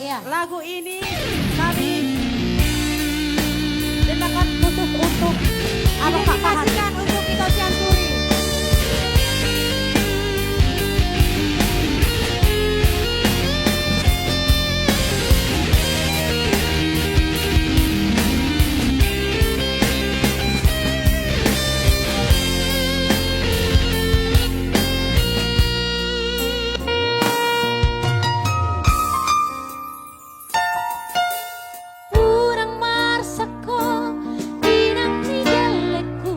Iya. Lagu ini kami dengarkan khusus untuk Abang Pak Pahan. Didedikasikan untuk Ito Cianturi. Urang marsako dinang nigeleku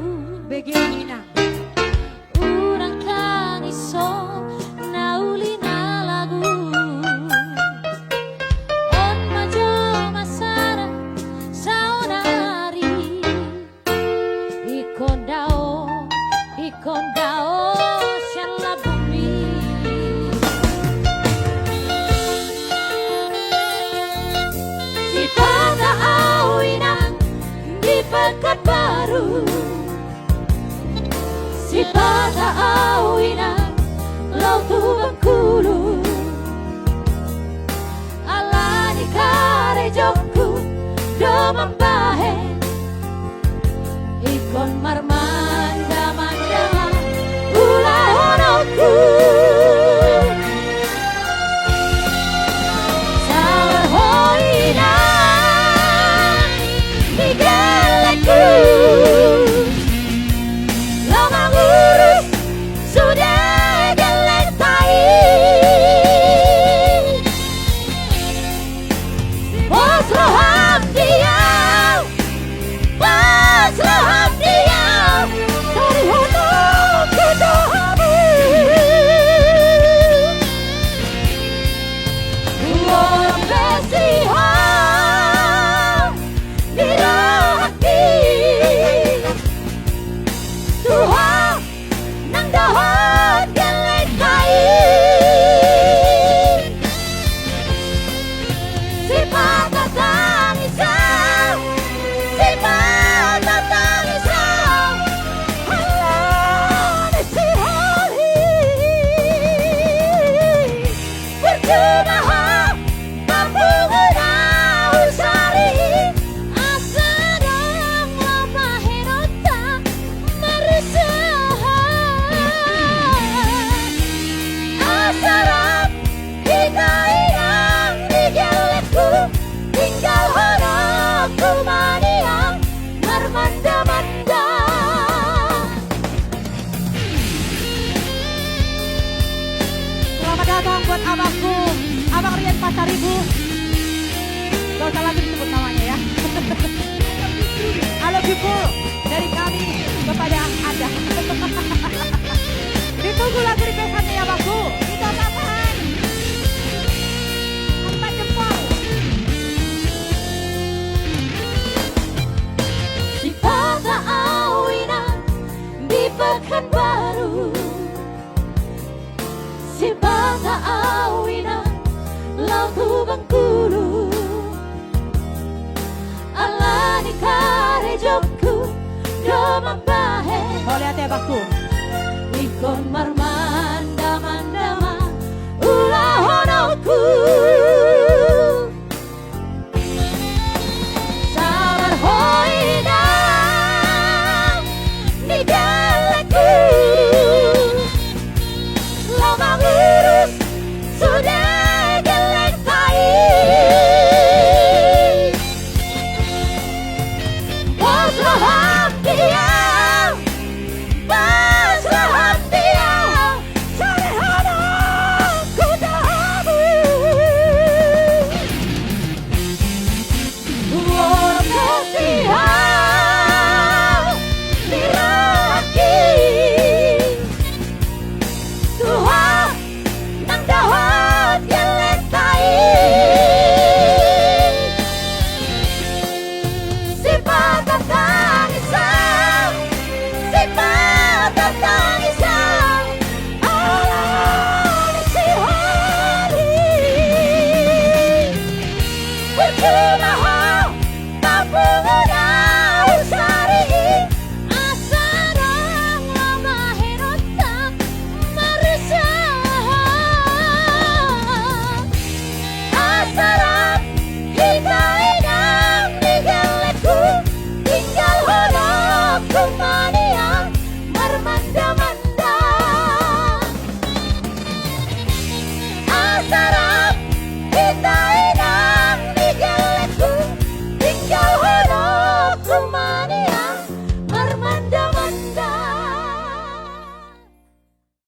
Begina. urang kang iso naulina lagu on majo masara saunari ikondao syalla bumi si pada awinan di Pekanbaru si pada awinan laut Bengkulu ala di Karejoku domam bahe ikon marmanda manda ulah honoku sawar hoina digeleku lama ngurus sudah geletai bos roham diam dari hono ke dahamu orang besihan dirahaki Tuhan nang dahat gelekai si patah tangisan si patah tangisan halan si hari berjunaha kampung usari asadang lama herota meresah asarap hikainan digeleku tinggal honoku maniang marmanda-manda Selamat datang buat abangku, Abang Rian Pasaribu. Gak usah lagi disebut namanya ya. I love you full dari kami kepada Anda. Ditunggu lagu requestannya ya abangku. Itu apaan? Empat jempol. si pada awinan di Pekanbaru si pada awinan laut Bengkulu ala di Karejoku domam bahe Boleh hati abangku. ikon marmanda mandama ulah honoku sabar hoina digeleku lama ngurus sudah geletai bos roham diam bos roham diam dari honoku dahamu orang besihan dirahaki Tuhan nang dahat geletai si patah tangisan si patah tangisan alam si hari berjunaha kampung usari asadang lama herota meresah asara mania bermanda-manda. Asarap kita inang digelekku tinggal hodok rumah.